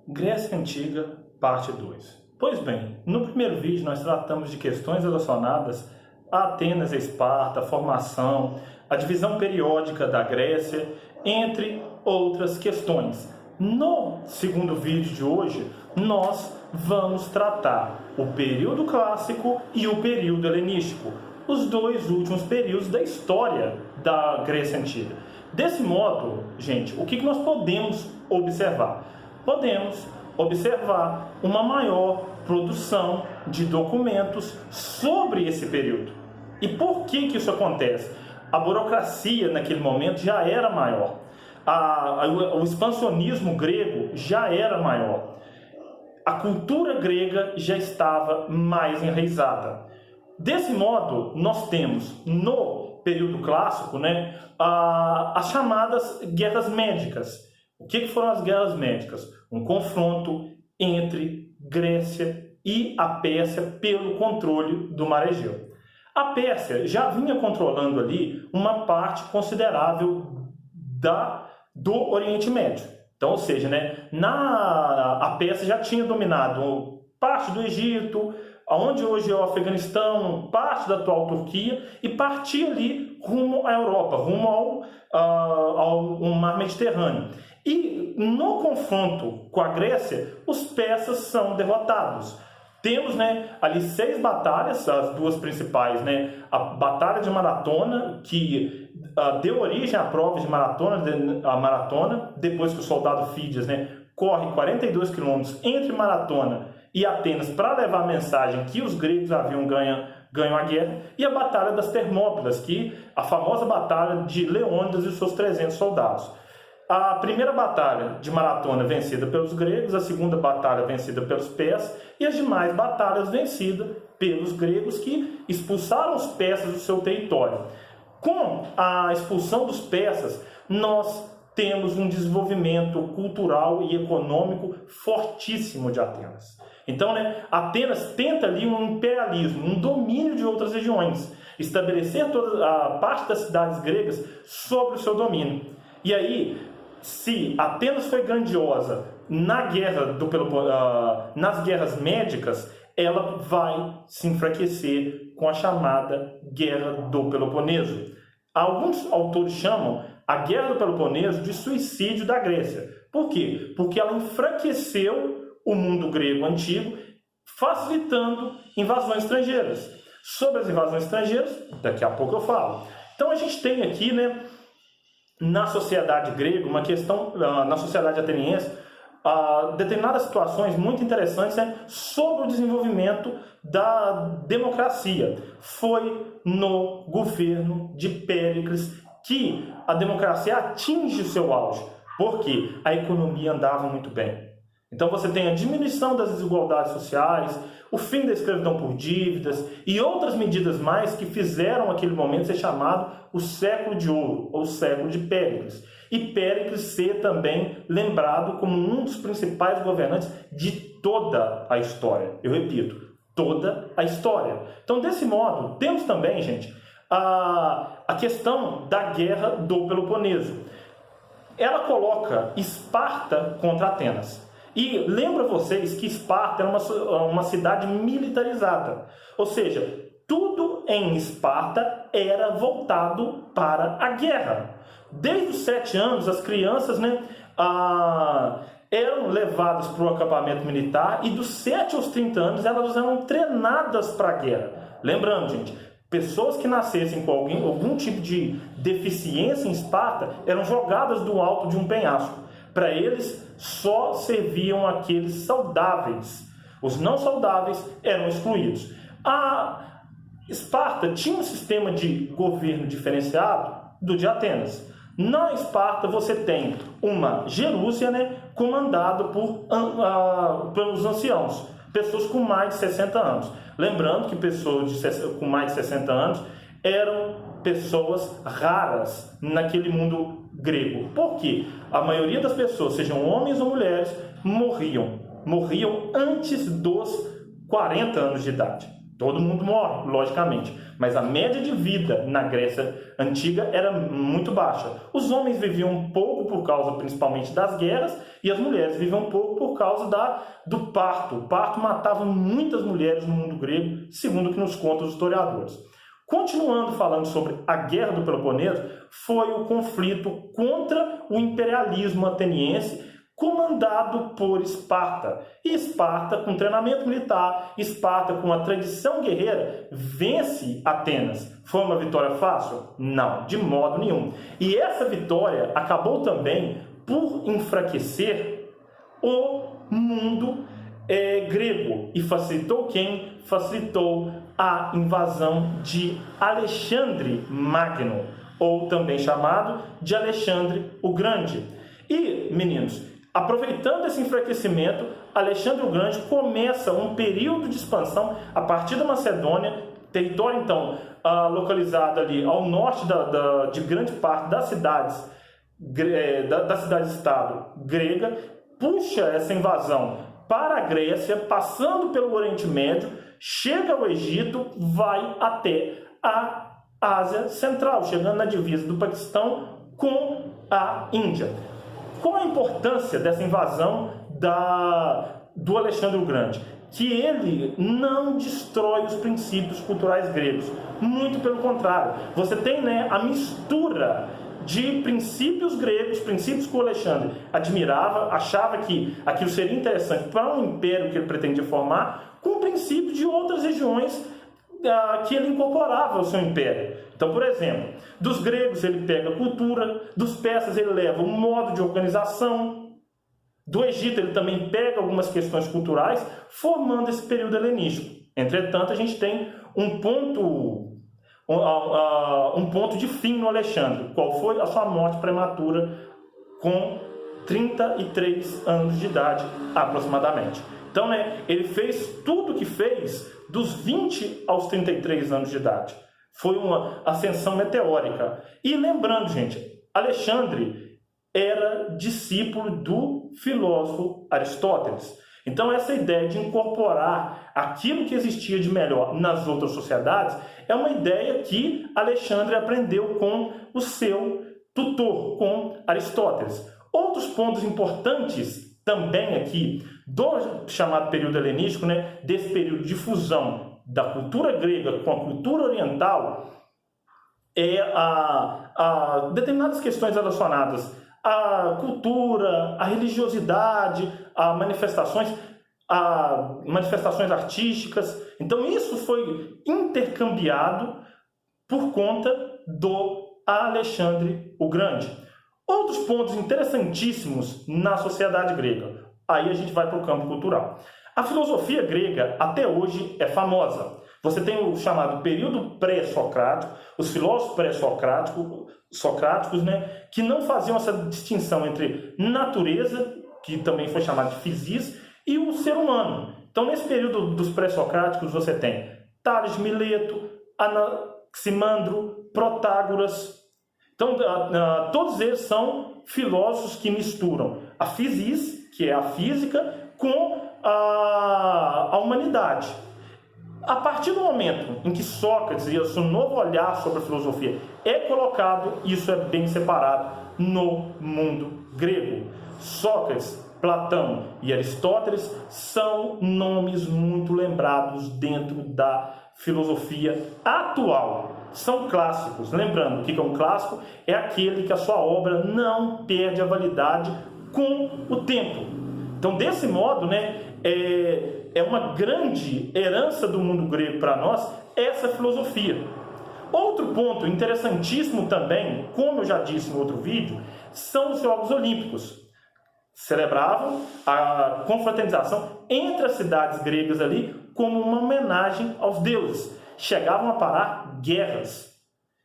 Grécia Antiga, parte 2. Pois bem, no primeiro vídeo nós tratamos de questões relacionadas a Atenas e Esparta, a formação, a divisão periódica da Grécia, entre outras questões. No segundo vídeo de hoje, nós vamos tratar o período clássico e o período helenístico, os dois últimos períodos da história da Grécia Antiga. Desse modo, gente, o que nós podemos observar? Podemos observar uma maior produção de documentos sobre esse período. E por que isso acontece? A burocracia naquele momento já era maior. O expansionismo grego já era maior. A cultura grega já estava mais enraizada. Desse modo, nós temos no período clássico, as chamadas guerras médicas. O que foram as guerras médicas? Um confronto entre Grécia e a Pérsia pelo controle do Mar Egeu. A Pérsia já vinha controlando ali uma parte considerável do Oriente Médio. Então, ou seja, a Pérsia já tinha dominado parte do Egito, onde hoje é o Afeganistão, parte da atual Turquia, e partia ali rumo à Europa, rumo ao Mar Mediterrâneo. E no confronto com a Grécia, os persas são derrotados. Temos ali 6 batalhas, as duas principais, a Batalha de Maratona, que deu origem à prova de maratona, depois que o soldado Fídias corre 42 quilômetros entre Maratona e Atenas para levar a mensagem que os gregos haviam ganho a guerra, e a Batalha das Termópilas, a famosa batalha de Leônidas e seus 300 soldados. A primeira batalha de Maratona vencida pelos gregos, a segunda batalha vencida pelos persas, e as demais batalhas vencidas pelos gregos, que expulsaram os persas do seu território. Com a expulsão dos persas, nós temos um desenvolvimento cultural e econômico fortíssimo de Atenas. Então, Atenas tenta ali um imperialismo, um domínio de outras regiões, estabelecer toda a parte das cidades gregas sob o seu domínio. E aí, se Atenas foi grandiosa nas guerras médicas, ela vai se enfraquecer com a chamada Guerra do Peloponeso. Alguns autores chamam a Guerra do Peloponeso de suicídio da Grécia. Por quê? Porque ela enfraqueceu o mundo grego antigo, facilitando invasões estrangeiras. Sobre as invasões estrangeiras, daqui a pouco eu falo. Então a gente tem aqui, na sociedade grega, uma questão, na sociedade ateniense, determinadas situações muito interessantes sobre o desenvolvimento da democracia. Foi no governo de Péricles que a democracia atinge o seu auge, porque a economia andava muito bem. Então você tem a diminuição das desigualdades sociais, o fim da escravidão por dívidas e outras medidas mais que fizeram aquele momento ser chamado o século de ouro, ou século de Péricles. E Péricles ser também lembrado como um dos principais governantes de toda a história. Eu repito, toda a história. Então, desse modo, temos também, gente, a questão da Guerra do Peloponeso. Ela coloca Esparta contra Atenas. E lembra vocês que Esparta era uma cidade militarizada. Ou seja, tudo em Esparta era voltado para a guerra. Desde os 7 anos, as crianças eram levadas para o acampamento militar, e dos 7 aos 30 anos elas eram treinadas para a guerra. Lembrando, gente, pessoas que nascessem com algum tipo de deficiência em Esparta eram jogadas do alto de um penhasco. Para eles, só serviam aqueles saudáveis. Os não saudáveis eram excluídos. A Esparta tinha um sistema de governo diferenciado do de Atenas. Na Esparta, você tem uma gerúcia, comandada pelos anciãos, pessoas com mais de 60 anos. Lembrando que pessoas com mais de 60 anos eram pessoas raras naquele mundo grego. Por quê? A maioria das pessoas, sejam homens ou mulheres, morriam antes dos 40 anos de idade. Todo mundo morre, logicamente, mas a média de vida na Grécia Antiga era muito baixa. Os homens viviam um pouco por causa principalmente das guerras e as mulheres viviam um pouco por causa do parto. O parto matava muitas mulheres no mundo grego, segundo o que nos contam os historiadores. Continuando falando sobre a Guerra do Peloponeso, foi o conflito contra o imperialismo ateniense, comandado por Esparta. E Esparta, com treinamento militar, Esparta, com a tradição guerreira, vence Atenas. Foi uma vitória fácil? Não, de modo nenhum. E essa vitória acabou também por enfraquecer o mundo grego. E facilitou quem? Facilitou a invasão de Alexandre Magno, ou também chamado de Alexandre o Grande. E, meninos, aproveitando esse enfraquecimento, Alexandre o Grande começa um período de expansão a partir da Macedônia, território então localizado ali ao norte de grande parte das cidades, da cidade-estado grega, puxa essa invasão para a Grécia, passando pelo Oriente Médio, chega ao Egito, vai até a Ásia Central, chegando na divisa do Paquistão com a Índia. Qual a importância dessa invasão do Alexandre o Grande? Que ele não destrói os princípios culturais gregos. Muito pelo contrário. Você tem a mistura de princípios gregos, princípios que o Alexandre admirava, achava que aquilo seria interessante para um império que ele pretendia formar, com princípios de outras regiões que ele incorporava ao seu império. Então, por exemplo, dos gregos ele pega a cultura, dos persas ele leva um modo de organização, do Egito ele também pega algumas questões culturais, formando esse período helenístico. Entretanto, a gente tem um ponto de fim no Alexandre. Qual foi? A sua morte prematura com 33 anos de idade, aproximadamente. Então, ele fez tudo o que fez dos 20 aos 33 anos de idade. Foi uma ascensão meteórica. E lembrando, gente, Alexandre era discípulo do filósofo Aristóteles. Então, essa ideia de incorporar aquilo que existia de melhor nas outras sociedades é uma ideia que Alexandre aprendeu com o seu tutor, com Aristóteles. Outros pontos importantes também aqui do chamado período helenístico, desse período de fusão da cultura grega com a cultura oriental, determinadas questões relacionadas à cultura, à religiosidade, a manifestações artísticas. Então isso foi intercambiado por conta do Alexandre o Grande. Outros pontos interessantíssimos na sociedade grega. Aí a gente vai para o campo cultural. A filosofia grega até hoje é famosa. Você tem o chamado período pré-socrático, os filósofos pré-socráticos, que não faziam essa distinção entre natureza, que também foi chamado de physis, e o ser humano. Então, nesse período dos pré-socráticos, você tem Tales de Mileto, Anaximandro, Protágoras. Então, todos eles são filósofos que misturam a physis, que é a física, com a humanidade. A partir do momento em que Sócrates e o seu novo olhar sobre a filosofia é colocado, isso é bem separado no mundo grego. Sócrates, Platão e Aristóteles são nomes muito lembrados dentro da filosofia atual. São clássicos. Lembrando, o que é um clássico? É aquele que a sua obra não perde a validade com o tempo. Então, desse modo, é uma grande herança do mundo grego para nós essa filosofia. Outro ponto interessantíssimo também, como eu já disse no outro vídeo, são os Jogos Olímpicos. Celebravam a confraternização entre as cidades gregas ali como uma homenagem aos deuses. Chegavam a parar guerras,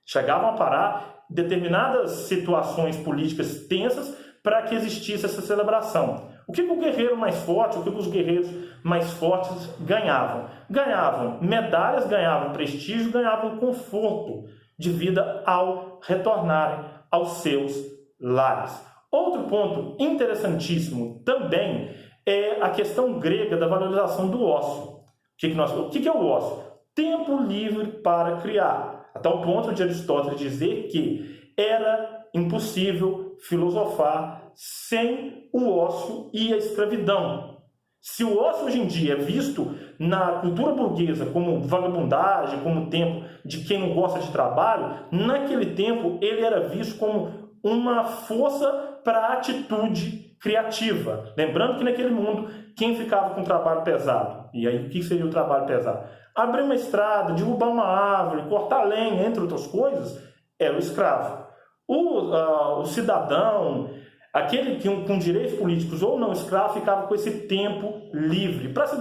chegavam a parar determinadas situações políticas tensas para que existisse essa celebração. O que o guerreiro mais forte, o que os guerreiros mais fortes ganhavam? Ganhavam medalhas, ganhavam prestígio, ganhavam conforto de vida ao retornarem aos seus lares. Outro ponto interessantíssimo também é a questão grega da valorização do ócio. O que é o ócio? tempo livre para criar, a tal ponto de Aristóteles dizer que era impossível filosofar sem o ócio e a escravidão. Se o ócio hoje em dia é visto na cultura burguesa como vagabundagem, como tempo de quem não gosta de trabalho, naquele tempo ele era visto como uma força para a atitude criativa. Lembrando que naquele mundo, quem ficava com trabalho pesado? E aí, o que seria o trabalho pesado? Abrir uma estrada, derrubar uma árvore, cortar lenha, entre outras coisas, era o escravo. O cidadão, aquele que com direitos políticos ou não escravo, ficava com esse tempo livre para se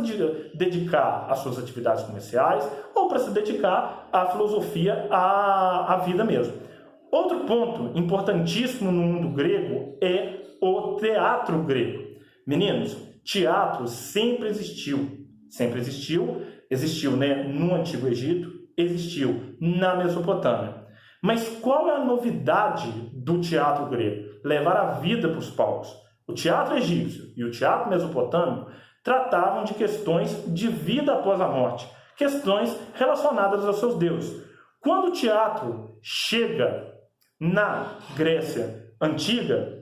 dedicar às suas atividades comerciais ou para se dedicar à filosofia, à vida mesmo. Outro ponto importantíssimo no mundo grego é o teatro grego. Meninos, teatro sempre existiu. Sempre existiu. Existiu, né, no Antigo Egito, existiu na Mesopotâmia. Mas qual é a novidade do teatro grego? Levar a vida para os palcos. O teatro egípcio e o teatro mesopotâmico tratavam de questões de vida após a morte, questões relacionadas aos seus deuses. Quando o teatro chega na Grécia Antiga,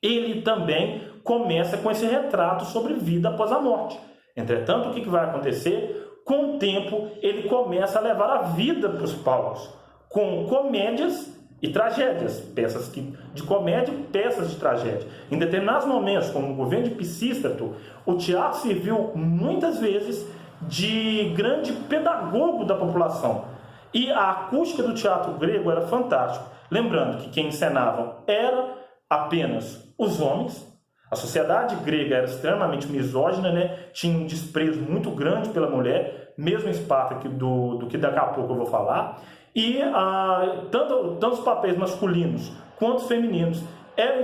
ele também começa com esse retrato sobre vida após a morte. Entretanto, o que vai acontecer? Com o tempo, ele começa a levar a vida para os palcos, com comédias e tragédias, peças de comédia e peças de tragédia. Em determinados momentos, como o governo de Pisístrato, o teatro serviu muitas vezes de grande pedagogo da população. E a acústica do teatro grego era fantástica. Lembrando que quem encenavam era apenas os homens. A sociedade grega era extremamente misógina, né? Tinha um desprezo muito grande pela mulher, mesmo em Esparta, do que daqui a pouco eu vou falar. E tanto os papéis masculinos quanto os femininos eram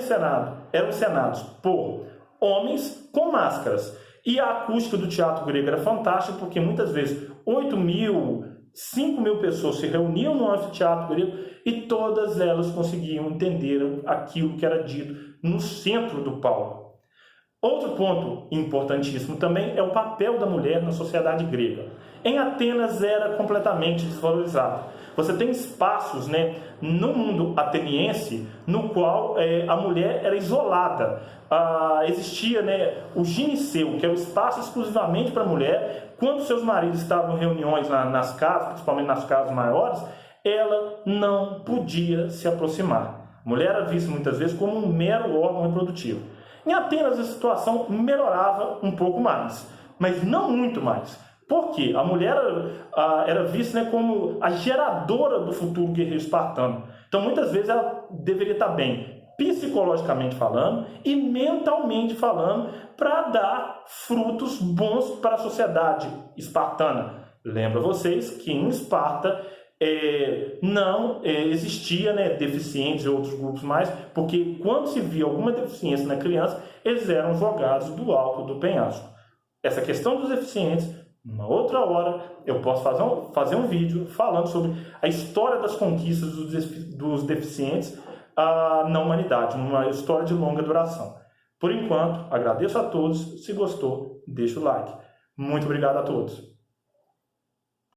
encenados por homens com máscaras. E a acústica do teatro grego era fantástica, porque muitas vezes 8.000, 5.000 pessoas se reuniam no anfiteatro grego e todas elas conseguiam entender aquilo que era dito no centro do palco. Outro ponto importantíssimo também é o papel da mulher na sociedade grega. Em Atenas era completamente desvalorizado. Você tem espaços, né, no mundo ateniense no qual a mulher era isolada. Existia, né, o gineceu, que é o espaço exclusivamente para a mulher. Quando seus maridos estavam em reuniões nas casas, principalmente nas casas maiores, ela não podia se aproximar. A mulher era vista muitas vezes como um mero órgão reprodutivo. Em Atenas a situação melhorava um pouco mais, mas não muito mais. Por quê? A mulher era vista, né, como a geradora do futuro guerreiro espartano. Então, muitas vezes, ela deveria estar bem psicologicamente falando e mentalmente falando para dar frutos bons para a sociedade espartana. Lembra vocês que em Esparta não existia, né, deficientes e outros grupos mais, porque quando se via alguma deficiência na criança, eles eram jogados do alto do penhasco. Essa questão dos deficientes, uma outra hora, eu posso fazer um vídeo falando sobre a história das conquistas dos deficientes na humanidade, uma história de longa duração. Por enquanto, agradeço a todos. Se gostou, deixa o like. Muito obrigado a todos.